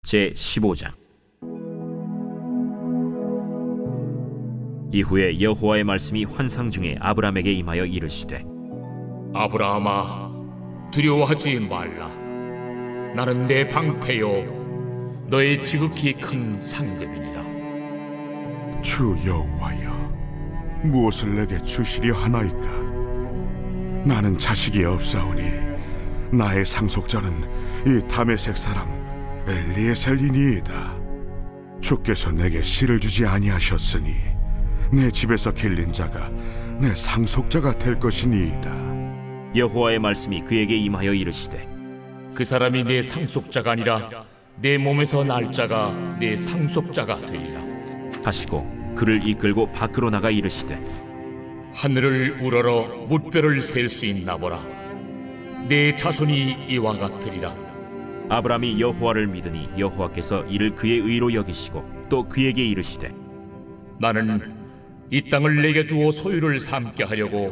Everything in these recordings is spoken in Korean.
제15장. 이후에 여호와의 말씀이 환상 중에 아브람에게 임하여 이르시되, 아브라함아, 두려워하지 말라. 나는 내 방패요 너의 지극히 큰 상급이니라. 주 여호와여, 무엇을 내게 주시려 하나이까? 나는 자식이 없사오니 나의 상속자는 이 다메섹 사람 엘리에셀이니이다. 주께서 내게 씨를 주지 아니하셨으니 내 집에서 길린 자가 내 상속자가 될 것이니이다. 여호와의 말씀이 그에게 임하여 이르시되, 그 사람이 내 상속자가 아니라 내 몸에서 날 자가 내 상속자가 되리라 하시고 그를 이끌고 밖으로 나가 이르시되, 하늘을 우러러 뭇별을 셀 수 있나 보라. 내 자손이 이와 같으리라. 아브람이 여호와를 믿으니 여호와께서 이를 그의 의로 여기시고 또 그에게 이르시되, 나는 이 땅을 내게 주어 소유를 삼게 하려고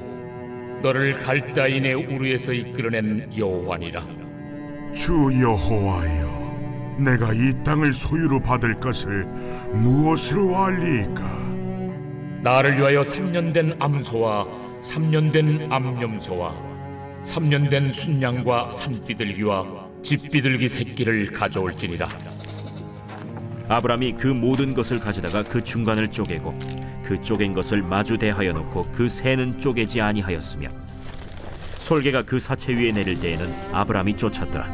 너를 갈대아인의 우르에서 이끌어낸 여호와니라. 주 여호와여, 내가 이 땅을 소유로 받을 것을 무엇으로 알리이까? 나를 위하여 3년 된 암소와 3년 된 암염소와 3년 된 순양과 산비둘기와 집비둘기 새끼를 가져올지니라. 아브람이 그 모든 것을 가져다가 그 중간을 쪼개고 그 쪼갠 것을 마주 대하여 놓고 그 새는 쪼개지 아니하였으며, 솔개가 그 사체 위에 내릴 때에는 아브람이 쫓았더라.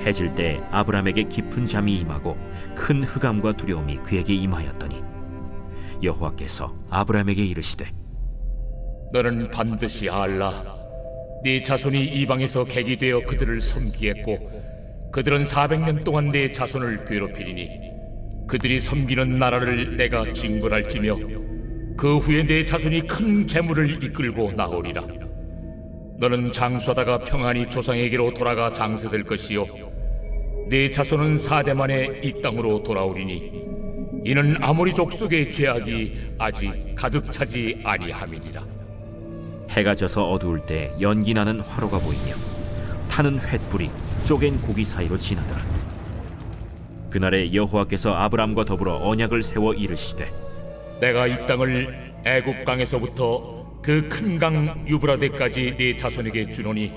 해질 때 아브람에게 깊은 잠이 임하고 큰 흑암과 두려움이 그에게 임하였더니 여호와께서 아브람에게 이르시되, 너는 반드시 알라. 네 자손이 이방에서 객이 되어 그들을 섬기겠고 그들은 400년 동안 내 자손을 괴롭히리니 그들이 섬기는 나라를 내가 징벌할지며 그 후에 내 자손이 큰 재물을 이끌고 나오리라. 너는 장수하다가 평안히 조상에게로 돌아가 장세될 것이요 내 자손은 4대 만에 이 땅으로 돌아오리니 이는 아모리 족속의 죄악이 아직 가득 차지 아니함이니라. 해가 져서 어두울 때 연기 나는 화로가 보이며 타는 횃불이 쪼갠 고기 사이로 지나더라. 그날에 여호와께서 아브람과 더불어 언약을 세워 이르시되, 내가 이 땅을 애굽 강에서부터 그 큰 강 유브라데까지 네 자손에게 주노니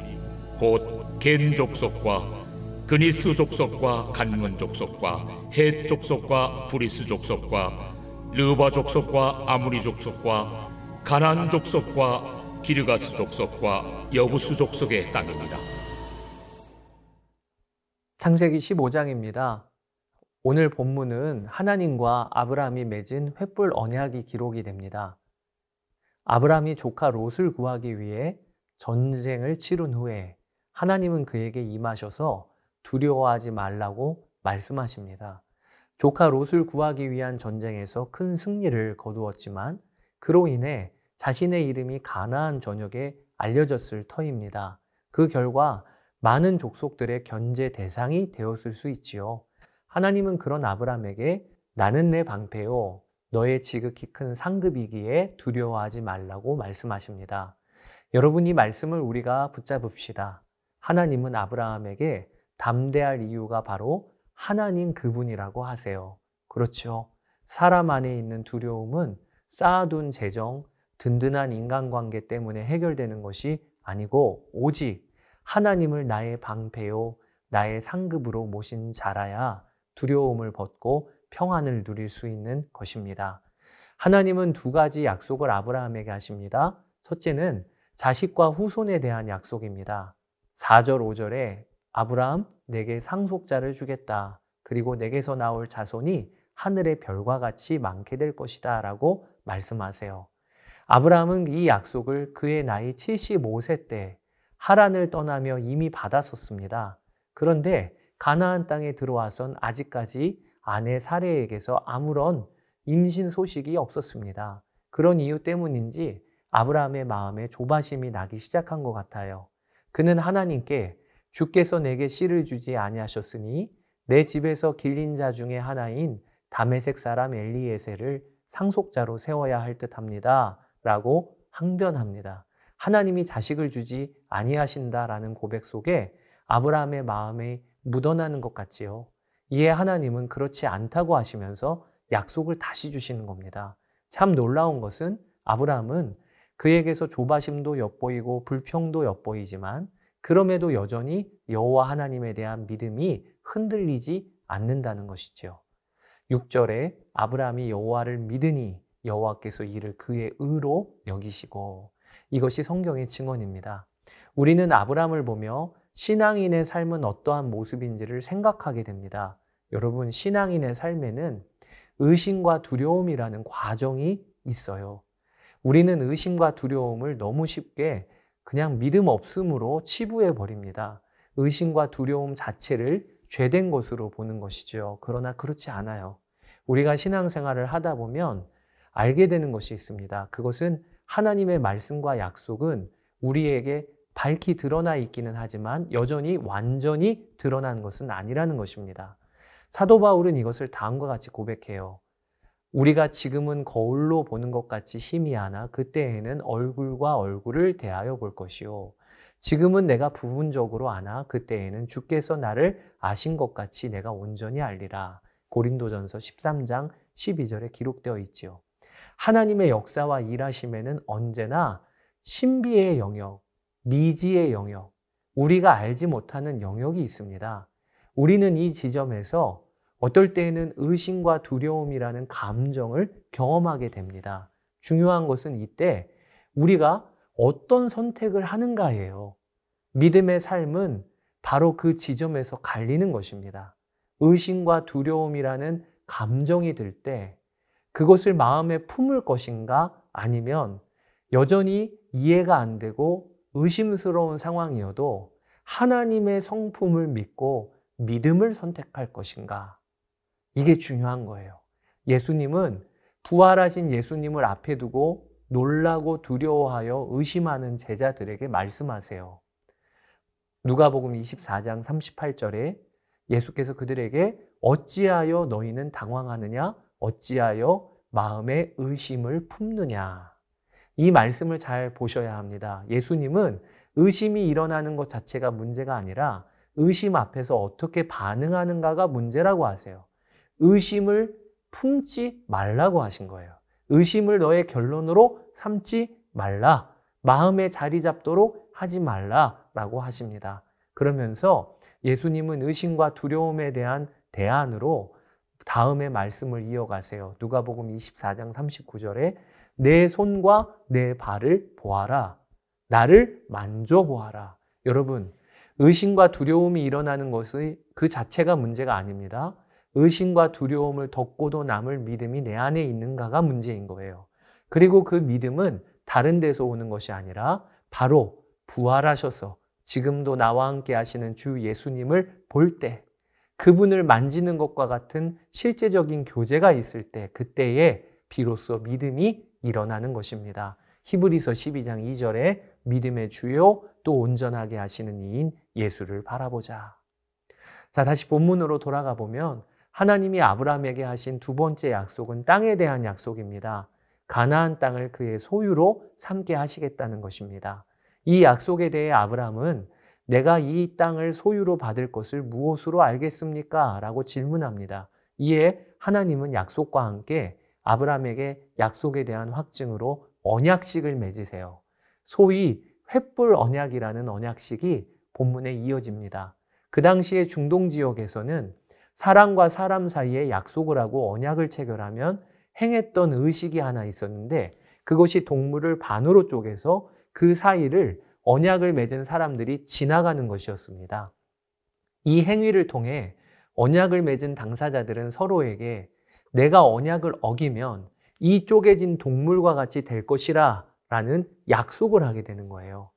곧 겐 족속과 그니스 족속과 간문 족속과 헷 족속과 브리스 족속과 르바 족속과 아무리 족속과 가나안 족속과 기르가스 족속과 여부스 족속의 땅이니라. 창세기 15장입니다. 오늘 본문은 하나님과 아브라함이 맺은 횃불 언약이 기록이 됩니다. 아브라함이 조카 롯을 구하기 위해 전쟁을 치른 후에 하나님은 그에게 임하셔서 두려워하지 말라고 말씀하십니다. 조카 롯을 구하기 위한 전쟁에서 큰 승리를 거두었지만 그로 인해 자신의 이름이 가나안 전역에 알려졌을 터입니다. 그 결과 많은 족속들의 견제 대상이 되었을 수 있지요. 하나님은 그런 아브라함에게 나는 내 방패요 너의 지극히 큰 상급이기에 두려워하지 말라고 말씀하십니다. 여러분, 이 말씀을 우리가 붙잡읍시다. 하나님은 아브라함에게 담대할 이유가 바로 하나님 그분이라고 하세요. 그렇죠. 사람 안에 있는 두려움은 쌓아둔 재정, 든든한 인간관계 때문에 해결되는 것이 아니고 오직 하나님을 나의 방패요 나의 상급으로 모신 자라야 두려움을 벗고 평안을 누릴 수 있는 것입니다. 하나님은 두 가지 약속을 아브라함에게 하십니다. 첫째는 자식과 후손에 대한 약속입니다. 4절, 5절에 아브라함, 내게 상속자를 주겠다. 그리고 내게서 나올 자손이 하늘의 별과 같이 많게 될 것이다 라고 말씀하세요. 아브라함은 이 약속을 그의 나이 75세 때 하란을 떠나며 이미 받았었습니다. 그런데 가나안 땅에 들어와선 아직까지 아내 사레에게서 아무런 임신 소식이 없었습니다. 그런 이유 때문인지 아브라함의 마음에 조바심이 나기 시작한 것 같아요. 그는 하나님께 주께서 내게 씨를 주지 아니하셨으니 내 집에서 길린 자 중에 하나인 다메섹 사람 엘리에셀을 상속자로 세워야 할 듯합니다 라고 항변합니다. 하나님이 자식을 주지 아니하신다라는 고백 속에 아브라함의 마음에 묻어나는 것 같지요. 이에 하나님은 그렇지 않다고 하시면서 약속을 다시 주시는 겁니다. 참 놀라운 것은 아브라함은 그에게서 조바심도 엿보이고 불평도 엿보이지만 그럼에도 여전히 여호와 하나님에 대한 믿음이 흔들리지 않는다는 것이죠. 6절에 아브라함이 여호와를 믿으니 여호와께서 이를 그의 의로 여기시고, 이것이 성경의 증언입니다. 우리는 아브라함을 보며 신앙인의 삶은 어떠한 모습인지를 생각하게 됩니다. 여러분, 신앙인의 삶에는 의심과 두려움이라는 과정이 있어요. 우리는 의심과 두려움을 너무 쉽게 그냥 믿음 없음으로 치부해 버립니다. 의심과 두려움 자체를 죄된 것으로 보는 것이죠. 그러나 그렇지 않아요. 우리가 신앙생활을 하다 보면 알게 되는 것이 있습니다. 그것은 하나님의 말씀과 약속은 우리에게 밝히 드러나 있기는 하지만 여전히 완전히 드러난 것은 아니라는 것입니다. 사도 바울은 이것을 다음과 같이 고백해요. 우리가 지금은 거울로 보는 것 같이 희미하나 그때에는 얼굴과 얼굴을 대하여 볼 것이요. 지금은 내가 부분적으로 아나 그때에는 주께서 나를 아신 것 같이 내가 온전히 알리라. 고린도전서 13장 12절에 기록되어 있지요. 하나님의 역사와 일하심에는 언제나 신비의 영역, 미지의 영역, 우리가 알지 못하는 영역이 있습니다. 우리는 이 지점에서 어떨 때에는 의심과 두려움이라는 감정을 경험하게 됩니다. 중요한 것은 이때 우리가 어떤 선택을 하는가예요. 믿음의 삶은 바로 그 지점에서 갈리는 것입니다. 의심과 두려움이라는 감정이 들 때 그것을 마음에 품을 것인가, 아니면 여전히 이해가 안 되고 의심스러운 상황이어도 하나님의 성품을 믿고 믿음을 선택할 것인가. 이게 중요한 거예요. 예수님은 부활하신 예수님을 앞에 두고 놀라고 두려워하여 의심하는 제자들에게 말씀하세요. 누가복음 24장 38절에 예수께서 그들에게 어찌하여 너희는 당황하느냐? 어찌하여 마음에 의심을 품느냐? 이 말씀을 잘 보셔야 합니다. 예수님은 의심이 일어나는 것 자체가 문제가 아니라 의심 앞에서 어떻게 반응하는가가 문제라고 하세요. 의심을 품지 말라고 하신 거예요. 의심을 너의 결론으로 삼지 말라. 마음에 자리 잡도록 하지 말라라고 하십니다. 그러면서 예수님은 의심과 두려움에 대한 대안으로 다음의 말씀을 이어가세요. 누가복음 24장 39절에 내 손과 내 발을 보아라. 나를 만져보아라. 여러분, 의심과 두려움이 일어나는 것이 그 자체가 문제가 아닙니다. 의심과 두려움을 덮고도 남을 믿음이 내 안에 있는가가 문제인 거예요. 그리고 그 믿음은 다른 데서 오는 것이 아니라 바로 부활하셔서 지금도 나와 함께 하시는 주 예수님을 볼 때, 그분을 만지는 것과 같은 실제적인 교제가 있을 때, 그때에 비로소 믿음이 일어나는 것입니다. 히브리서 12장 2절에 믿음의 주요 또 온전하게 하시는 이인 예수를 바라보자. 자, 다시 본문으로 돌아가 보면 하나님이 아브라함에게 하신 두 번째 약속은 땅에 대한 약속입니다. 가나안 땅을 그의 소유로 삼게 하시겠다는 것입니다. 이 약속에 대해 아브라함은 내가 이 땅을 소유로 받을 것을 무엇으로 알겠습니까? 라고 질문합니다. 이에 하나님은 약속과 함께 아브라함에게 약속에 대한 확증으로 언약식을 맺으세요. 소위 횃불 언약이라는 언약식이 본문에 이어집니다. 그 당시에 중동 지역에서는 사람과 사람 사이에 약속을 하고 언약을 체결하면 행했던 의식이 하나 있었는데, 그것이 동물을 반으로 쪼개서 그 사이를 언약을 맺은 사람들이 지나가는 것이었습니다. 이 행위를 통해 언약을 맺은 당사자들은 서로에게 내가 언약을 어기면 이 쪼개진 동물과 같이 될 것이라 라는 약속을 하게 되는 거예요.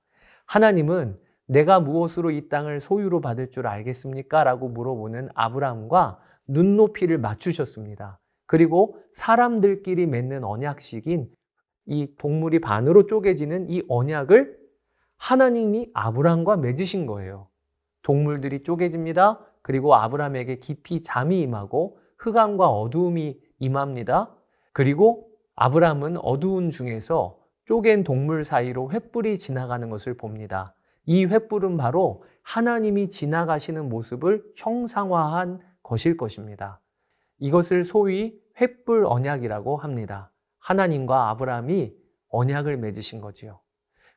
하나님은 내가 무엇으로 이 땅을 소유로 받을 줄 알겠습니까? 라고 물어보는 아브라함과 눈높이를 맞추셨습니다. 그리고 사람들끼리 맺는 언약식인 이 동물이 반으로 쪼개지는 이 언약을 하나님이 아브라함과 맺으신 거예요. 동물들이 쪼개집니다. 그리고 아브라함에게 깊이 잠이 임하고 흑암과 어두움이 임합니다. 그리고 아브라함은 어두운 중에서 쪼갠 동물 사이로 횃불이 지나가는 것을 봅니다. 이 횃불은 바로 하나님이 지나가시는 모습을 형상화한 것일 것입니다. 이것을 소위 횃불 언약이라고 합니다. 하나님과 아브라함이 언약을 맺으신 거지요.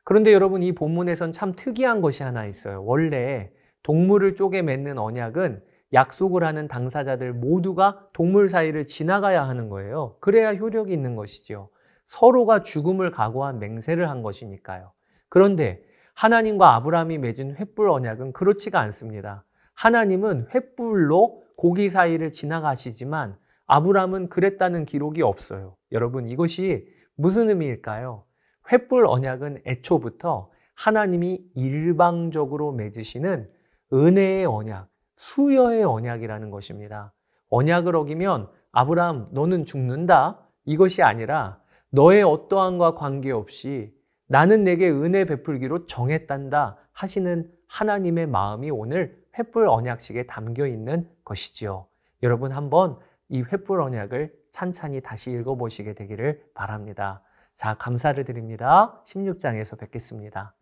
그런데 여러분, 이 본문에선 참 특이한 것이 하나 있어요. 원래 동물을 쪼개 맺는 언약은 약속을 하는 당사자들 모두가 동물 사이를 지나가야 하는 거예요. 그래야 효력이 있는 것이지요. 서로가 죽음을 각오한 맹세를 한 것이니까요. 그런데 하나님과 아브라함이 맺은 횃불 언약은 그렇지가 않습니다. 하나님은 횃불로 고기 사이를 지나가시지만 아브라함은 그랬다는 기록이 없어요. 여러분, 이것이 무슨 의미일까요? 횃불 언약은 애초부터 하나님이 일방적으로 맺으시는 은혜의 언약, 수여의 언약이라는 것입니다. 언약을 어기면 아브라함 너는 죽는다, 이것이 아니라 너의 어떠함과 관계없이 나는 내게 은혜 베풀기로 정했단다 하시는 하나님의 마음이 오늘 횃불 언약식에 담겨 있는 것이지요. 여러분, 한번 이 횃불 언약을 찬찬히 다시 읽어보시게 되기를 바랍니다. 자, 감사를 드립니다. 16장에서 뵙겠습니다.